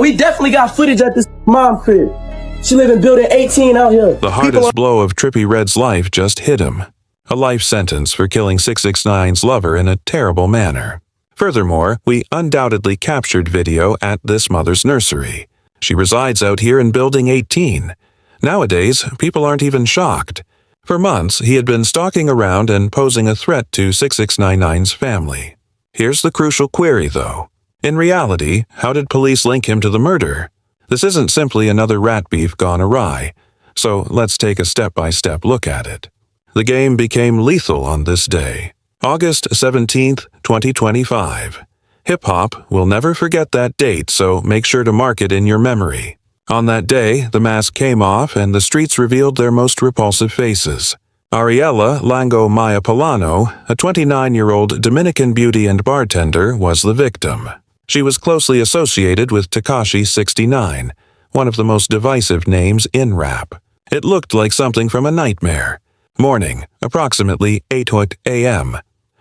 We definitely got footage at this mom crib. She live in building 18 out here. The hardest blow of Trippie Red's life just hit him. A life sentence for killing 6ix9ine's lover in a terrible manner. Furthermore, we undoubtedly captured video at this mother's nursery. She resides out here in building 18. Nowadays, people aren't even shocked. For months, he had been stalking around and posing a threat to 6ix9ine's family. Here's the crucial query, though. In reality, how did police link him to the murder? This isn't simply another rat beef gone awry, so let's take a step-by-step look at it. The game became lethal on this day, August 17th, 2025. Hip-hop will never forget that date, so make sure to mark it in your memory. On that day, the mask came off and the streets revealed their most repulsive faces. Ariella Lango Maya Polano, a 29-year-old Dominican beauty and bartender, was the victim. She was closely associated with Tekashi 69, one of the most divisive names in rap. It looked like something from a nightmare. Morning, approximately 8 a.m.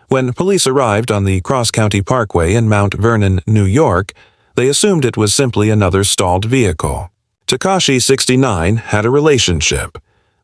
When police arrived on the Cross-County Parkway in Mount Vernon, New York, they assumed it was simply another stalled vehicle. Tekashi 69 had a relationship,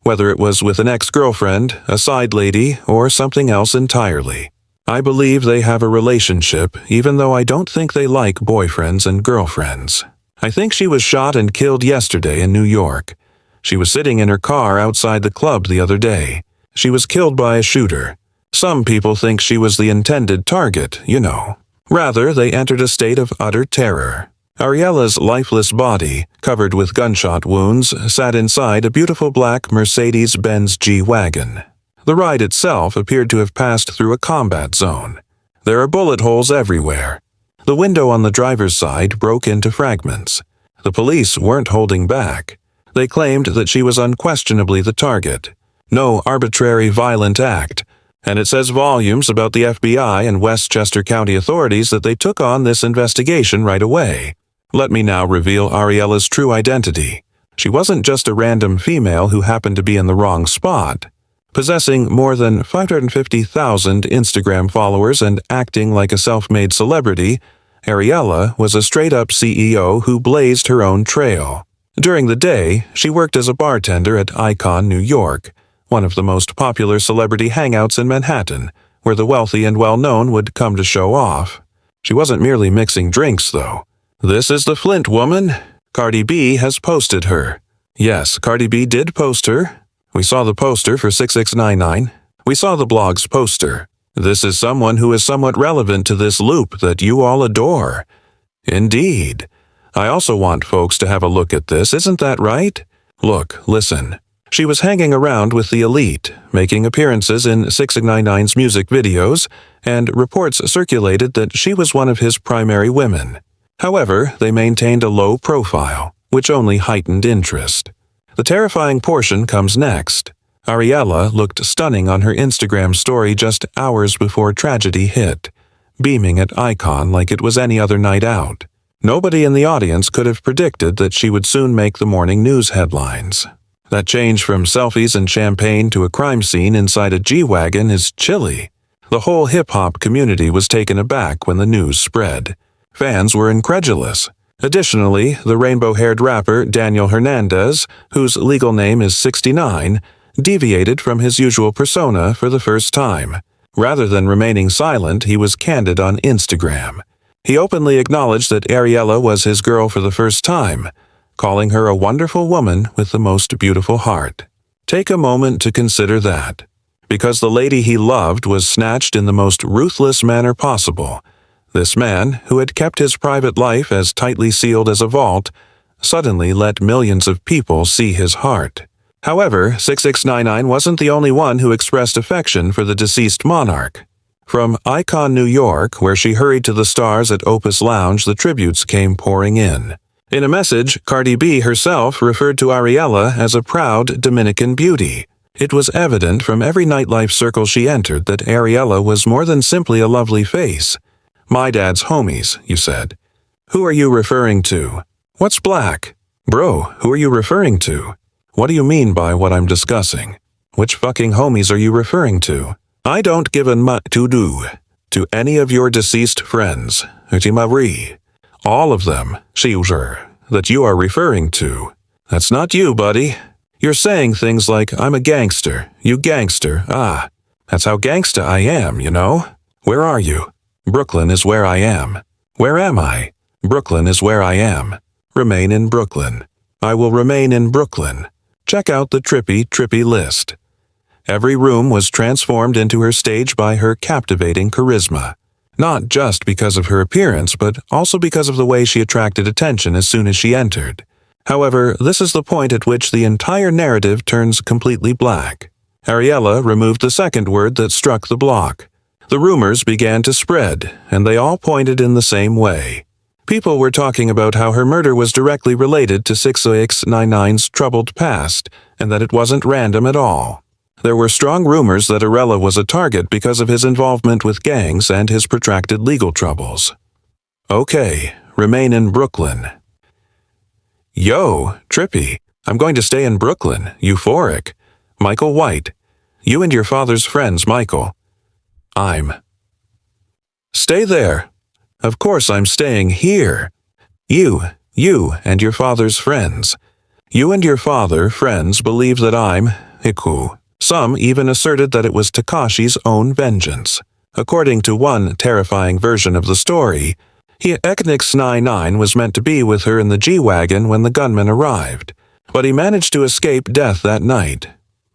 whether it was with an ex-girlfriend, a side lady, or something else entirely. I believe they have a relationship, even though I don't think they like boyfriends and girlfriends. I think she was shot and killed yesterday in New York. She was sitting in her car outside the club the other day. She was killed by a shooter. Some people think she was the intended target, you know. Rather, they entered a state of utter terror. Ariella's lifeless body, covered with gunshot wounds, sat inside a beautiful black Mercedes-Benz G-Wagon. The ride itself appeared to have passed through a combat zone. There are bullet holes everywhere. The window on the driver's side broke into fragments. The police weren't holding back. They claimed that she was unquestionably the target. No arbitrary violent act. And it says volumes about the FBI and Westchester County authorities that they took on this investigation right away. Let me now reveal Ariella's true identity. She wasn't just a random female who happened to be in the wrong spot. Possessing more than 550,000 Instagram followers and acting like a self-made celebrity, Ariella was a straight-up CEO who blazed her own trail. During the day, she worked as a bartender at Icon, New York, one of the most popular celebrity hangouts in Manhattan, where the wealthy and well-known would come to show off. She wasn't merely mixing drinks, though. This is the Flint woman. Cardi B has posted her. Yes, Cardi B did post her. We saw the poster for 6ix9ine. We saw the blog's poster. This is someone who is somewhat relevant to this loop that you all adore. Indeed. I also want folks to have a look at this, isn't that right? Look, listen. She was hanging around with the elite, making appearances in 6ix9ine's music videos, and reports circulated that she was one of his primary women. However, they maintained a low profile, which only heightened interest. The terrifying portion comes next. Ariella looked stunning on her Instagram story just hours before tragedy hit, beaming at Icon like it was any other night out. Nobody in the audience could have predicted that she would soon make the morning news headlines. That change from selfies and champagne to a crime scene inside a G-Wagon is chilly. The whole hip-hop community was taken aback when the news spread. Fans were incredulous. Additionally, the rainbow-haired rapper Daniel Hernandez, whose legal name is 69, deviated from his usual persona for the first time. Rather than remaining silent, he was candid on Instagram. He openly acknowledged that Ariella was his girl for the first time, calling her a wonderful woman with the most beautiful heart. Take a moment to consider that. Because the lady he loved was snatched in the most ruthless manner possible, this man, who had kept his private life as tightly sealed as a vault, suddenly let millions of people see his heart. However, 6ix9ine wasn't the only one who expressed affection for the deceased monarch. From Icon, New York, where she hurried to the stars at Opus Lounge, the tributes came pouring in. In a message, Cardi B herself referred to Ariella as a proud Dominican beauty. It was evident from every nightlife circle she entered that Ariella was more than simply a lovely face. My dad's homies, you said. Who are you referring to? What's black? Bro, who are you referring to? What do you mean by what I'm discussing? Which fucking homies are you referring to? I don't give a much to do to any of your deceased friends, Marie. All of them, that you are referring to. That's not you, buddy. You're saying things like, I'm a gangster, you gangster, that's how gangsta I am, you know? Where are you? Brooklyn is where I am. Where am I? Brooklyn is where I am. Remain in Brooklyn. I will remain in Brooklyn. Check out the Trippie list. Every room was transformed into her stage by her captivating charisma. Not just because of her appearance, but also because of the way she attracted attention as soon as she entered. However, this is the point at which the entire narrative turns completely black. Ariella removed the second word that struck the block. The rumors began to spread, and they all pointed in the same way. People were talking about how her murder was directly related to 6ix9ine's troubled past, and that it wasn't random at all. There were strong rumors that Ariella was a target because of his involvement with gangs and his protracted legal troubles. Okay, remain in Brooklyn. Yo, Trippie, I'm going to stay in Brooklyn, euphoric. Michael White. You and your father's friends, Michael. Stay there. Of course I'm staying here. You and your father's friends. You and your father, friends, believe that I'm Iku. Some even asserted that it was Takashi's own vengeance. According to one terrifying version of the story, 6ix9ine was meant to be with her in the G-Wagon when the gunman arrived, but he managed to escape death that night.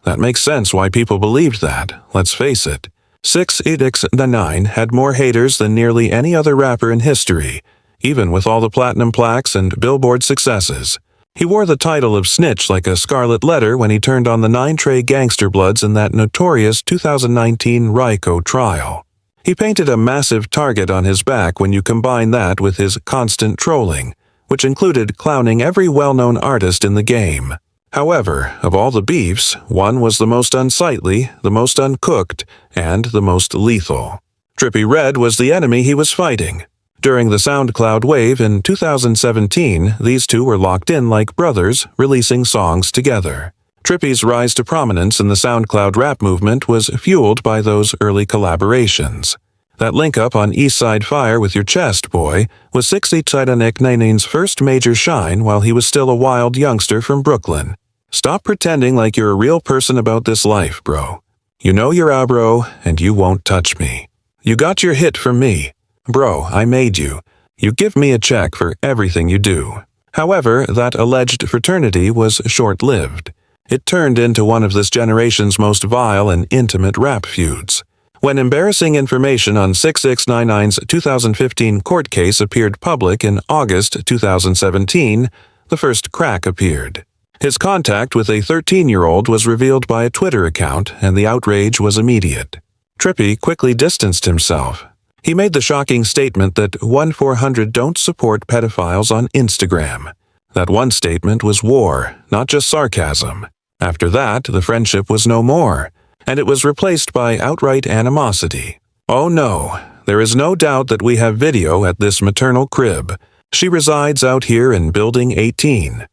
That makes sense why people believed that, let's face it. 6ix9ine had more haters than nearly any other rapper in history, even with all the platinum plaques and Billboard successes. He wore the title of snitch like a scarlet letter when he turned on the 9 Trey gangster bloods in that notorious 2019 Ryko trial. He painted a massive target on his back when you combine that with his constant trolling, which included clowning every well-known artist in the game. However, of all the beefs, one was the most unsightly, the most uncooked, and the most lethal. Trippie Redd was the enemy he was fighting. During the SoundCloud wave in 2017, these two were locked in like brothers, releasing songs together. Trippie's rise to prominence in the SoundCloud rap movement was fueled by those early collaborations. That link-up on Eastside Fire with Your Chest Boy was 6ix9ine's first major shine while he was still a wild youngster from Brooklyn. Stop pretending like you're a real person about this life, bro. You know you're a bro, and you won't touch me. You got your hit from me. Bro, I made you. You give me a check for everything you do. However, that alleged fraternity was short-lived. It turned into one of this generation's most vile and intimate rap feuds. When embarrassing information on 6ix9ine's 2015 court case appeared public in August 2017, the first crack appeared. His contact with a 13-year-old was revealed by a Twitter account, and the outrage was immediate. Trippie quickly distanced himself. He made the shocking statement that 1-400 don't support pedophiles on Instagram. That one statement was war, not just sarcasm. After that, the friendship was no more, and it was replaced by outright animosity. Oh no, there is no doubt that we have video at this maternal crib. She resides out here in Building 18.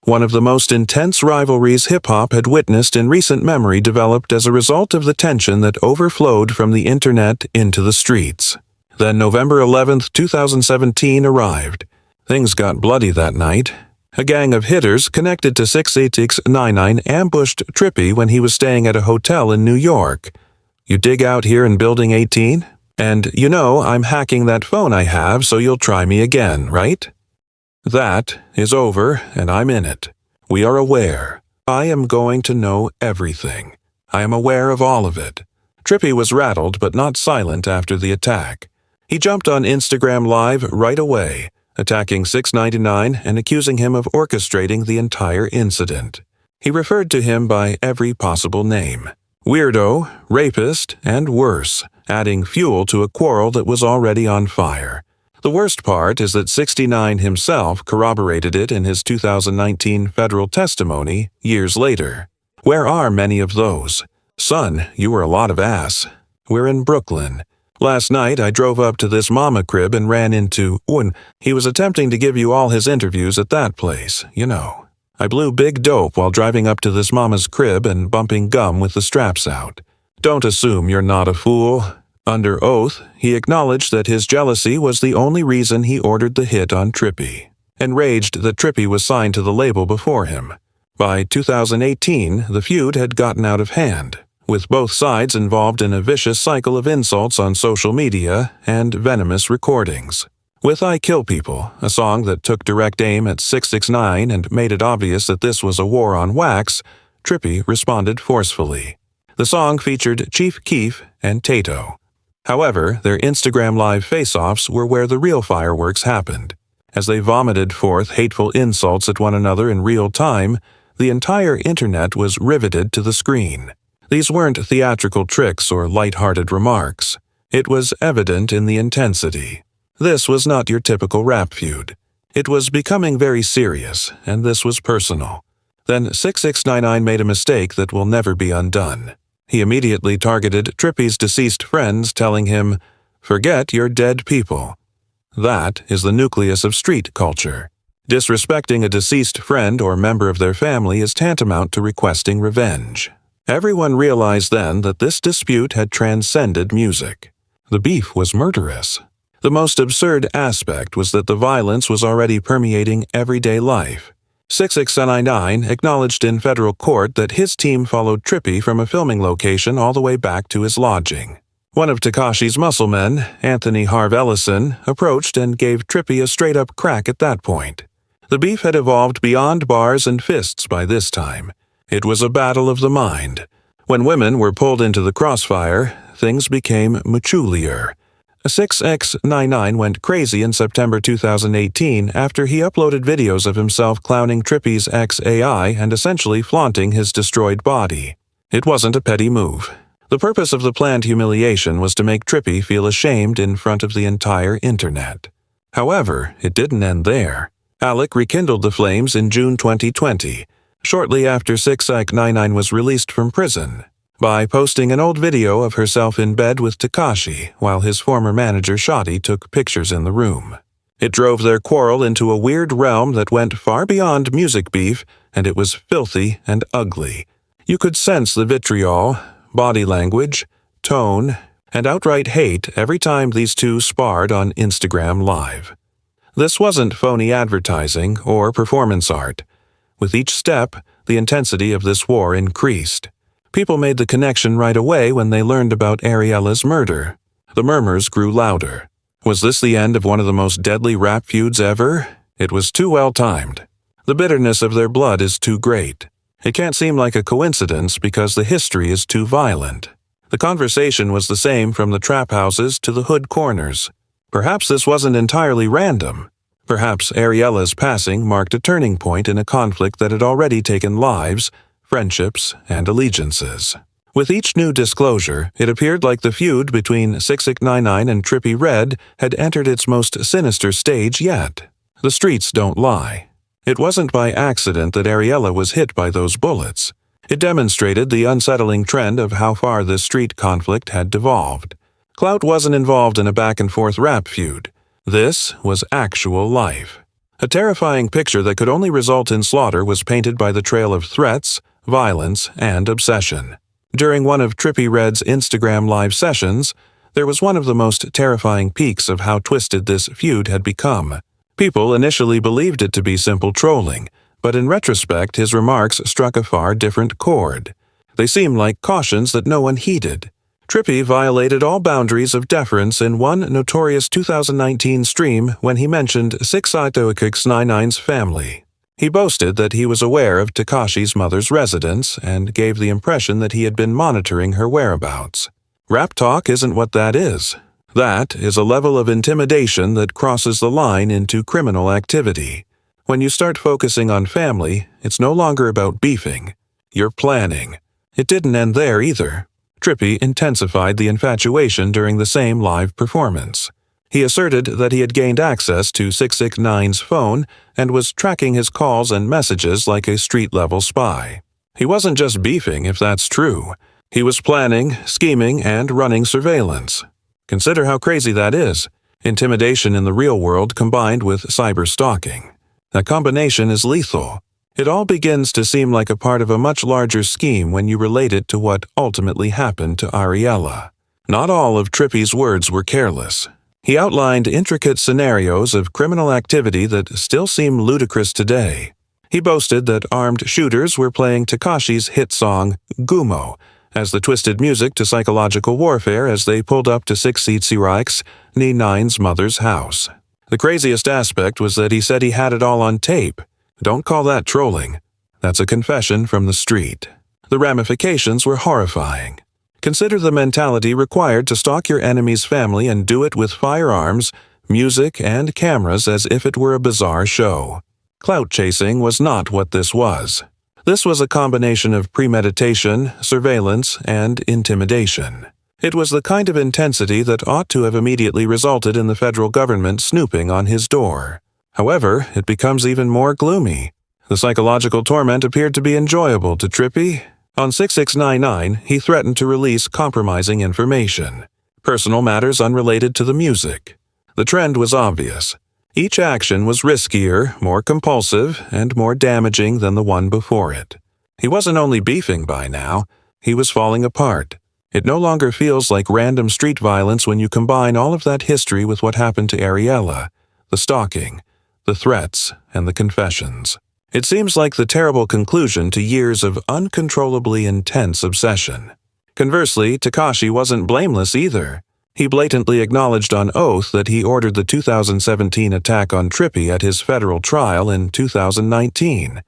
One of the most intense rivalries hip-hop had witnessed in recent memory developed as a result of the tension that overflowed from the internet into the streets. Then November 11, 2017 arrived. Things got bloody that night. A gang of hitters connected to 6ix9ine ambushed Trippie when he was staying at a hotel in New York. You dig out here in Building 18? And you know I'm hacking that phone I have so you'll try me again, right? That is over and I'm in it. We are aware. I am going to know everything. I am aware of all of it. Trippie was rattled but not silent after the attack. He jumped on Instagram Live right away, attacking 6ix9ine and accusing him of orchestrating the entire incident. He referred to him by every possible name. Weirdo, rapist, and worse, adding fuel to a quarrel that was already on fire. The worst part is that 6ix9ine himself corroborated it in his 2019 federal testimony years later. Where are many of those? Son, you were a lot of ass. We're in Brooklyn. Last night I drove up to this mama crib and ran into Un. He was attempting to give you all his interviews at that place, you know. I blew big dope while driving up to this mama's crib and bumping gum with the straps out. Don't assume you're not a fool. Under oath, he acknowledged that his jealousy was the only reason he ordered the hit on Trippie, enraged that Trippie was signed to the label before him. By 2018, the feud had gotten out of hand, with both sides involved in a vicious cycle of insults on social media and venomous recordings. With I Kill People, a song that took direct aim at 6ix9ine and made it obvious that this was a war on wax, Trippie responded forcefully. The song featured Chief Keef and Tato. However, their Instagram Live face-offs were where the real fireworks happened. As they vomited forth hateful insults at one another in real time, the entire internet was riveted to the screen. These weren't theatrical tricks or light-hearted remarks. It was evident in the intensity. This was not your typical rap feud. It was becoming very serious, and this was personal. Then 6ix9ine made a mistake that will never be undone. He immediately targeted Trippie's deceased friends, telling him, "Forget your dead people." That is the nucleus of street culture. Disrespecting a deceased friend or member of their family is tantamount to requesting revenge. Everyone realized then that this dispute had transcended music. The beef was murderous. The most absurd aspect was that the violence was already permeating everyday life. 6ix9ine acknowledged in federal court that his team followed Trippie from a filming location all the way back to his lodging. One of Tekashi's muscle men, Anthony Harv Ellison, approached and gave Trippie a straight-up crack at that point. The beef had evolved beyond bars and fists by this time. It was a battle of the mind. When women were pulled into the crossfire, things became machulier. 6ix9ine went crazy in September 2018 after he uploaded videos of himself clowning Trippie's ex-AI and essentially flaunting his destroyed body. It wasn't a petty move. The purpose of the planned humiliation was to make Trippie feel ashamed in front of the entire internet. However, it didn't end there. Alec rekindled the flames in June 2020, shortly after 6ix9ine was released from prison, by posting an old video of herself in bed with Tekashi while his former manager Shotty took pictures in the room. It drove their quarrel into a weird realm that went far beyond music beef, and it was filthy and ugly. You could sense the vitriol, body language, tone, and outright hate every time these two sparred on Instagram Live. This wasn't phony advertising or performance art. With each step, the intensity of this war increased. People made the connection right away when they learned about Ariella's murder. The murmurs grew louder. Was this the end of one of the most deadly rap feuds ever? It was too well timed. The bitterness of their blood is too great. It can't seem like a coincidence because the history is too violent. The conversation was the same from the trap houses to the hood corners. Perhaps this wasn't entirely random. Perhaps Ariella's passing marked a turning point in a conflict that had already taken lives, friendships, and allegiances. With each new disclosure, it appeared like the feud between 6ix9ine and Trippie Redd had entered its most sinister stage yet. The streets don't lie. It wasn't by accident that Ariella was hit by those bullets. It demonstrated the unsettling trend of how far this street conflict had devolved. Clout wasn't involved in a back-and-forth rap feud. This was actual life. A terrifying picture that could only result in slaughter was painted by the trail of threats, violence, and obsession. During one of Trippie Redd's Instagram Live sessions, there was one of the most terrifying peaks of how twisted this feud had become. People initially believed it to be simple trolling, but in retrospect his remarks struck a far different chord. They seemed like cautions that no one heeded. Trippie violated all boundaries of deference in one notorious 2019 stream when he mentioned 6ix9ine's family. He boasted that he was aware of Tekashi's mother's residence and gave the impression that he had been monitoring her whereabouts. Rap talk isn't what that is. That is a level of intimidation that crosses the line into criminal activity. When you start focusing on family, it's no longer about beefing. You're planning. It didn't end there either. Trippie intensified the infatuation during the same live performance. He asserted that he had gained access to 6ix9ine's phone and was tracking his calls and messages like a street-level spy. He wasn't just beefing, if that's true. He was planning, scheming, and running surveillance. Consider how crazy that is. Intimidation in the real world combined with cyber-stalking. That combination is lethal. It all begins to seem like a part of a much larger scheme when you relate it to what ultimately happened to Ariella. Not all of Trippie's words were careless. He outlined intricate scenarios of criminal activity that still seem ludicrous today. He boasted that armed shooters were playing Tekashi's hit song, Gumo, as the twisted music to psychological warfare as they pulled up to 6ix9ine's mother's house. The craziest aspect was that he said he had it all on tape. Don't call that trolling. That's a confession from the street. The ramifications were horrifying. Consider the mentality required to stalk your enemy's family and do it with firearms, music, and cameras as if it were a bizarre show. Clout chasing was not what this was. This was a combination of premeditation, surveillance, and intimidation. It was the kind of intensity that ought to have immediately resulted in the federal government snooping on his door. However, it becomes even more gloomy. The psychological torment appeared to be enjoyable to Trippie. On 6ix9ine, he threatened to release compromising information, personal matters unrelated to the music. The trend was obvious. Each action was riskier, more compulsive, and more damaging than the one before it. He wasn't only beefing by now, he was falling apart. It no longer feels like random street violence when you combine all of that history with what happened to Ariella, the stalking, the threats, and the confessions. It seems like the terrible conclusion to years of uncontrollably intense obsession. Conversely, Tekashi wasn't blameless either. He blatantly acknowledged on oath that he ordered the 2017 attack on Trippie at his federal trial in 2019.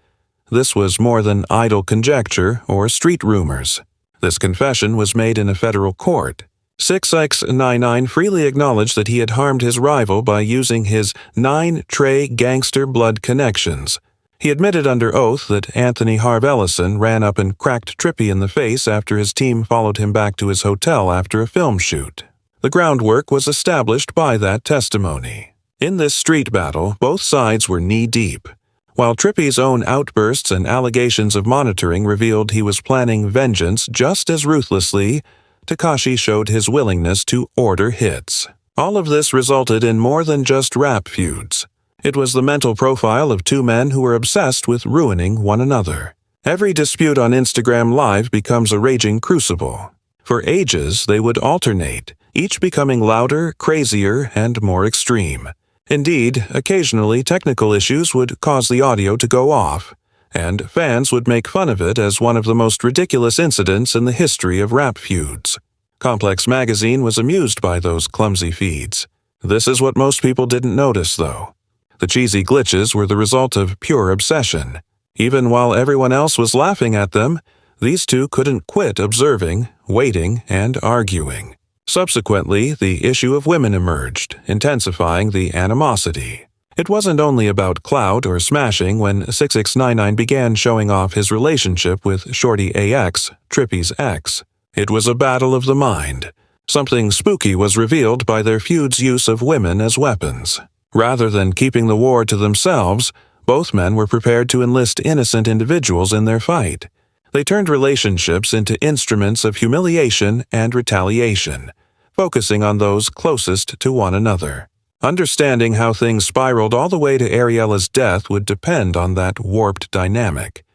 This was more than idle conjecture or street rumors. This confession was made in a federal court. 6ix9ine freely acknowledged that he had harmed his rival by using his 9 Trey gangster blood connections. He admitted under oath that Anthony Harv Ellison ran up and cracked Trippie in the face after his team followed him back to his hotel after a film shoot. The groundwork was established by that testimony. In this street battle, both sides were knee-deep. While Trippie's own outbursts and allegations of monitoring revealed he was planning vengeance just as ruthlessly, Tekashi showed his willingness to order hits. All of this resulted in more than just rap feuds. It was the mental profile of two men who were obsessed with ruining one another. Every dispute on Instagram Live becomes a raging crucible. For ages, they would alternate, each becoming louder, crazier, and more extreme. Indeed, occasionally technical issues would cause the audio to go off, and fans would make fun of it as one of the most ridiculous incidents in the history of rap feuds. Complex Magazine was amused by those clumsy feeds. This is what most people didn't notice, though. The cheesy glitches were the result of pure obsession. Even while everyone else was laughing at them, these two couldn't quit observing, waiting, and arguing. Subsequently, the issue of women emerged, intensifying the animosity. It wasn't only about clout or smashing when 6ix9ine began showing off his relationship with Shorty AX, Trippie's ex. It was a battle of the mind. Something spooky was revealed by their feud's use of women as weapons. Rather than keeping the war to themselves, both men were prepared to enlist innocent individuals in their fight. They turned relationships into instruments of humiliation and retaliation, focusing on those closest to one another. Understanding how things spiraled all the way to Ariella's death would depend on that warped dynamic.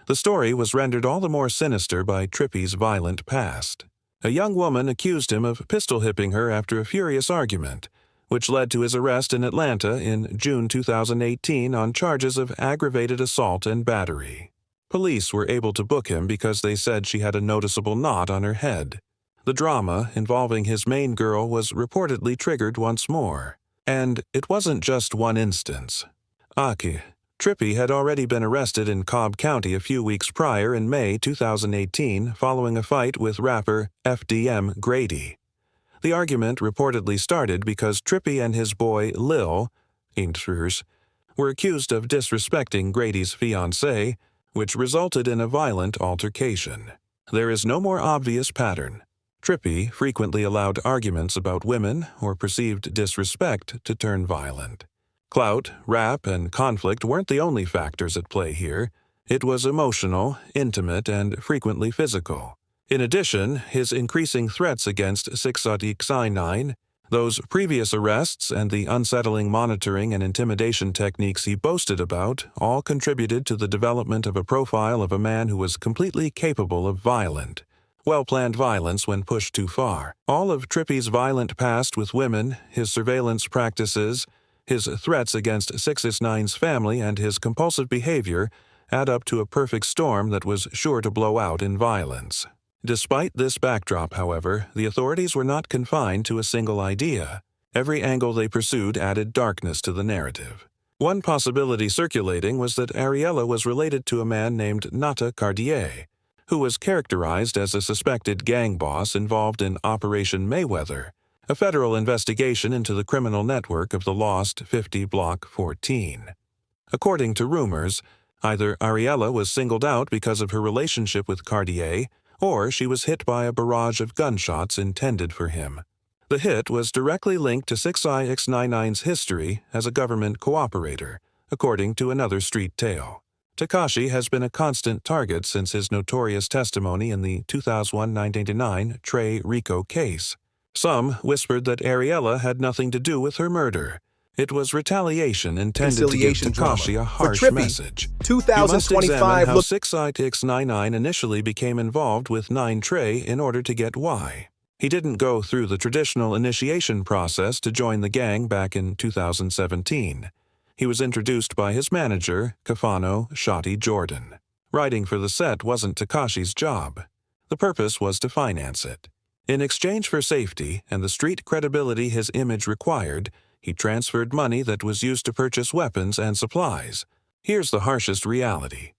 The story was rendered all the more sinister by Trippie's violent past. A young woman accused him of pistol-hipping her after a furious argument, which led to his arrest in Atlanta in June 2018 on charges of aggravated assault and battery. Police were able to book him because they said she had a noticeable knot on her head. The drama involving his main girl was reportedly triggered once more. And it wasn't just one instance. Trippie had already been arrested in Cobb County a few weeks prior in May 2018 following a fight with rapper FDM Grady. The argument reportedly started because Trippie and his boy Lil, were accused of disrespecting Grady's fiancée, which resulted in a violent altercation. There is no more obvious pattern. Trippie frequently allowed arguments about women or perceived disrespect to turn violent. Clout, rap, and conflict weren't the only factors at play here. It was emotional, intimate, and frequently physical. In addition, his increasing threats against 6ix9ine, those previous arrests, and the unsettling monitoring and intimidation techniques he boasted about all contributed to the development of a profile of a man who was completely capable of violent, well-planned violence when pushed too far. All of Trippie's violent past with women, his surveillance practices, his threats against 6ix9ine's family, and his compulsive behavior add up to a perfect storm that was sure to blow out in violence. Despite this backdrop, however, the authorities were not confined to a single idea. Every angle they pursued added darkness to the narrative. One possibility circulating was that Ariella was related to a man named Nata Cartier, who was characterized as a suspected gang boss involved in Operation Mayweather, a federal investigation into the criminal network of the lost 50 Block 14. According to rumors, either Ariella was singled out because of her relationship with Cartier, or she was hit by a barrage of gunshots intended for him. The hit was directly linked to 6ix9ine's history as a government cooperator, according to another street tale. Tekashi has been a constant target since his notorious testimony in the 2001 989 Trey Rico case. Some whispered that Ariella had nothing to do with her murder. It was retaliation intended to give Tekashi a harsh message. 2025 you must examine how 6ix9ine initially became involved with 9 Trey in order to get why. He didn't go through the traditional initiation process to join the gang back in 2017. He was introduced by his manager, Kafano Shotty Jordan. Writing for the set wasn't Tekashi's job. The purpose was to finance it. In exchange for safety and the street credibility his image required, he transferred money that was used to purchase weapons and supplies. Here's the harshest reality.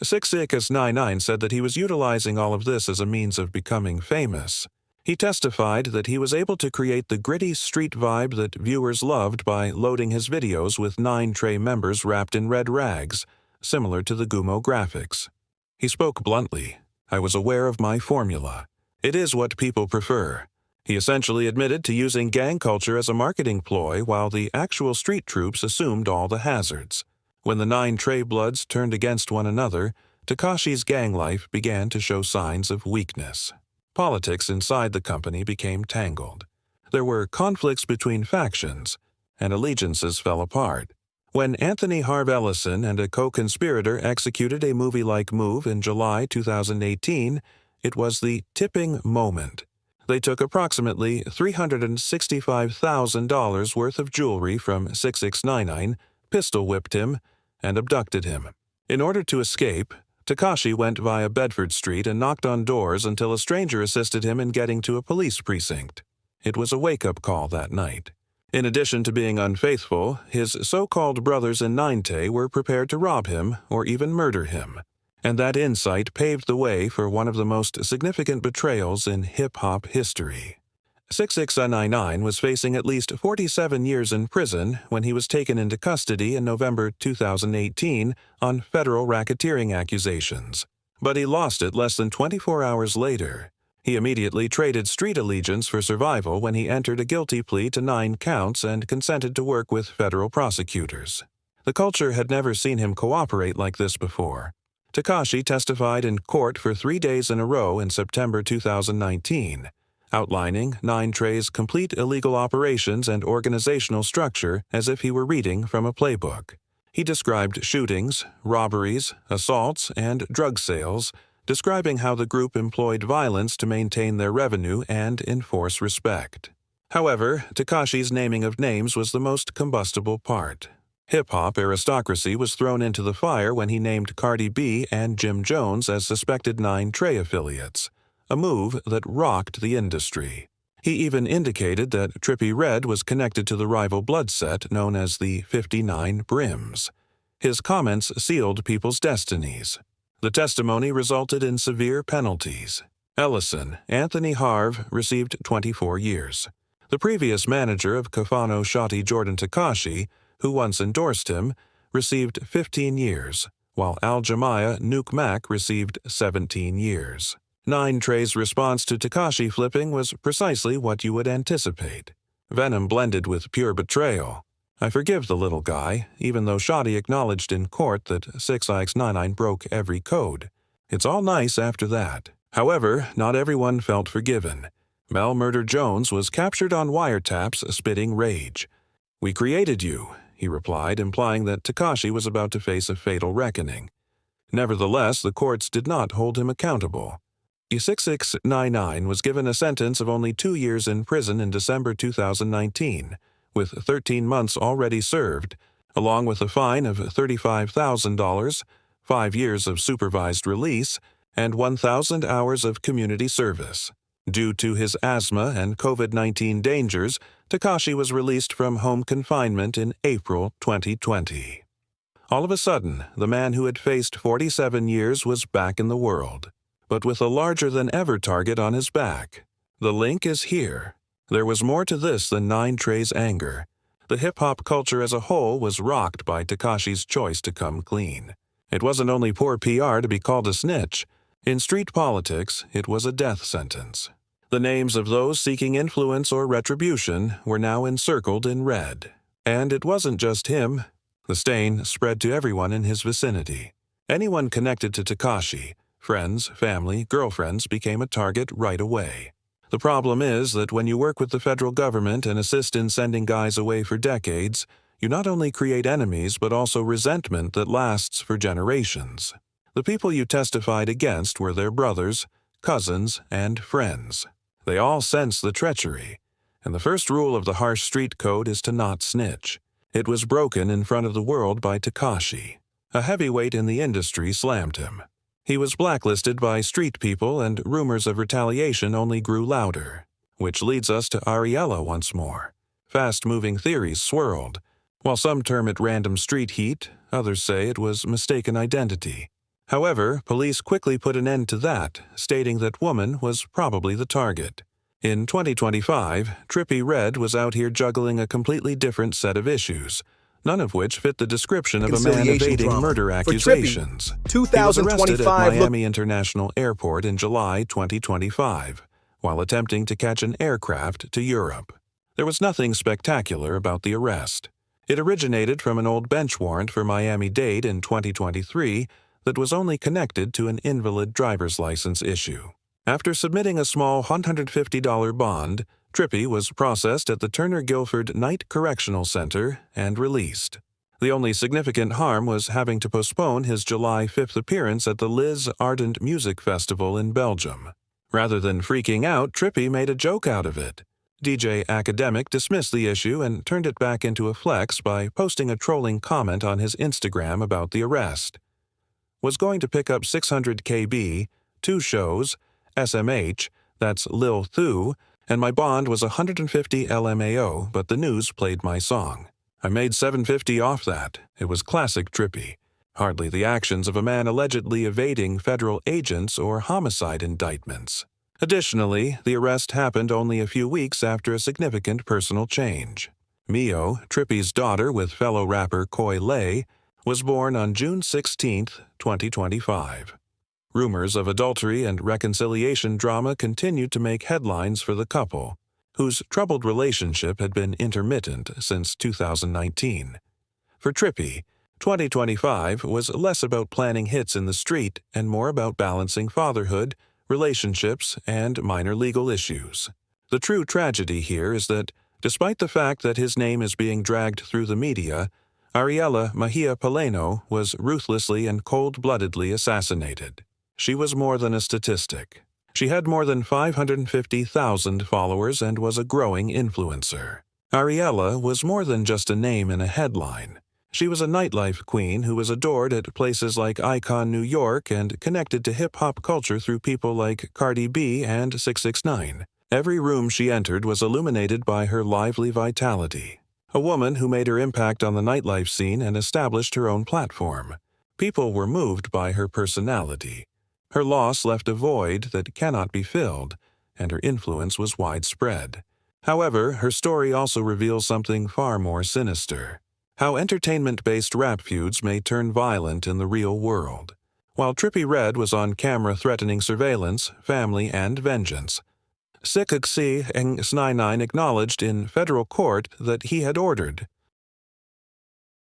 6ix9ine said that he was utilizing all of this as a means of becoming famous. He testified that he was able to create the gritty street vibe that viewers loved by loading his videos with 9 Trey members wrapped in red rags, similar to the Gumo graphics. He spoke bluntly. I was aware of my formula. It is what people prefer. He essentially admitted to using gang culture as a marketing ploy while the actual street troops assumed all the hazards. When the 9 Trey Bloods turned against one another, Tekashi's gang life began to show signs of weakness. Politics inside the company became tangled. There were conflicts between factions, and allegiances fell apart. When Anthony Harv Ellison and a co-conspirator executed a movie-like move in July 2018, it was the tipping moment. They took approximately $365,000 worth of jewelry from 6ix9ine, pistol-whipped him, and abducted him. In order to escape, Tekashi went via Bedford Street and knocked on doors until a stranger assisted him in getting to a police precinct. It was a wake-up call that night. In addition to being unfaithful, his so-called brothers in 9Tay were prepared to rob him or even murder him. And that insight paved the way for one of the most significant betrayals in hip-hop history. 6ix9ine was facing at least 47 years in prison when he was taken into custody in November 2018 on federal racketeering accusations. But he lost it less than 24 hours later. He immediately traded street allegiance for survival when he entered a guilty plea to 9 counts and consented to work with federal prosecutors. The culture had never seen him cooperate like this before. Tekashi testified in court for 3 days in a row in September 2019. Outlining 9 Trey's complete illegal operations and organizational structure as if he were reading from a playbook. He described shootings, robberies, assaults, and drug sales, describing how the group employed violence to maintain their revenue and enforce respect. However, Tekashi's naming of names was the most combustible part. Hip-hop aristocracy was thrown into the fire when he named Cardi B and Jim Jones as suspected 9 Trey affiliates, a move that rocked the industry. He even indicated that Trippie Redd was connected to the rival blood set known as the 59 Brims. His comments sealed people's destinies. The testimony resulted in severe penalties. Ellison, Anthony Harv, received 24 years. The previous manager of Kafano Shotty Jordan Tekashi, who once endorsed him, received 15 years, while Al Jamiah Nuke Mac received 17 years. 9 Trey's response to Tekashi flipping was precisely what you would anticipate. Venom blended with pure betrayal. I forgive the little guy, even though Shotty acknowledged in court that 6ix9ine broke every code. It's all nice after that. However, not everyone felt forgiven. Mel Murder Jones was captured on wiretaps spitting rage. We created you, he replied, implying that Tekashi was about to face a fatal reckoning. Nevertheless, the courts did not hold him accountable. 6ix9ine was given a sentence of only 2 years in prison in December 2019, with 13 months already served, along with a fine of $35,000, 5 years of supervised release, and 1,000 hours of community service. Due to his asthma and COVID-19 dangers, Tekashi was released from home confinement in April 2020. All of a sudden, the man who had faced 47 years was back in the world, but with a larger-than-ever target on his back. The link is here. There was more to this than 9 Trey's anger. The hip-hop culture as a whole was rocked by Tekashi's choice to come clean. It wasn't only poor PR to be called a snitch. In street politics, it was a death sentence. The names of those seeking influence or retribution were now encircled in red. And it wasn't just him. The stain spread to everyone in his vicinity. Anyone connected to Tekashi, friends, family, girlfriends, became a target right away. The problem is that when you work with the federal government and assist in sending guys away for decades, you not only create enemies but also resentment that lasts for generations. The people you testified against were their brothers, cousins, and friends. They all sense the treachery, and the first rule of the harsh street code is to not snitch. It was broken in front of the world by Tekashi. A heavyweight in the industry slammed him. He was blacklisted by street people, and rumors of retaliation only grew louder. Which leads us to Ariella once more. Fast-moving theories swirled. While some term it random street heat, others say it was mistaken identity. However, police quickly put an end to that, stating that woman was probably the target. In 2025, Trippie Redd was out here juggling a completely different set of issues, none of which fit the description of a man evading murder accusations. He was arrested at Miami International Airport in July 2025, while attempting to catch an aircraft to Europe. There was nothing spectacular about the arrest. It originated from an old bench warrant for Miami-Dade in 2023 that was only connected to an invalid driver's license issue. After submitting a small $150 bond, Trippie was processed at the Turner Guilford Night Correctional Center and released. The only significant harm was having to postpone his July 5th appearance at the Liz Ardent Music Festival in Belgium. Rather than freaking out, Trippie made a joke out of it. DJ Academic dismissed the issue and turned it back into a flex by posting a trolling comment on his Instagram about the arrest. Was going to pick up 600 KB, 2 shows, SMH, that's Lil Thu, and my bond was 150 LMAO, but the news played my song. I made $750 off that. It was classic Trippie. Hardly the actions of a man allegedly evading federal agents or homicide indictments. Additionally, the arrest happened only a few weeks after a significant personal change. Mio, Trippie's daughter with fellow rapper Coi Leray, was born on June 16, 2025. Rumors of adultery and reconciliation drama continued to make headlines for the couple, whose troubled relationship had been intermittent since 2019. For Trippie, 2025 was less about planning hits in the street and more about balancing fatherhood, relationships, and minor legal issues. The true tragedy here is that, despite the fact that his name is being dragged through the media, Ariella Mejia Paleno was ruthlessly and cold-bloodedly assassinated. She was more than a statistic. She had more than 550,000 followers and was a growing influencer. Ariella was more than just a name in a headline. She was a nightlife queen who was adored at places like Icon New York and connected to hip-hop culture through people like Cardi B and 6ix9ine. Every room she entered was illuminated by her lively vitality. A woman who made her impact on the nightlife scene and established her own platform. People were moved by her personality. Her loss left a void that cannot be filled, and her influence was widespread. However, her story also reveals something far more sinister. How entertainment-based rap feuds may turn violent in the real world. While Trippie Redd was on camera threatening surveillance, family, and vengeance, 6ix9ine acknowledged in federal court that he had ordered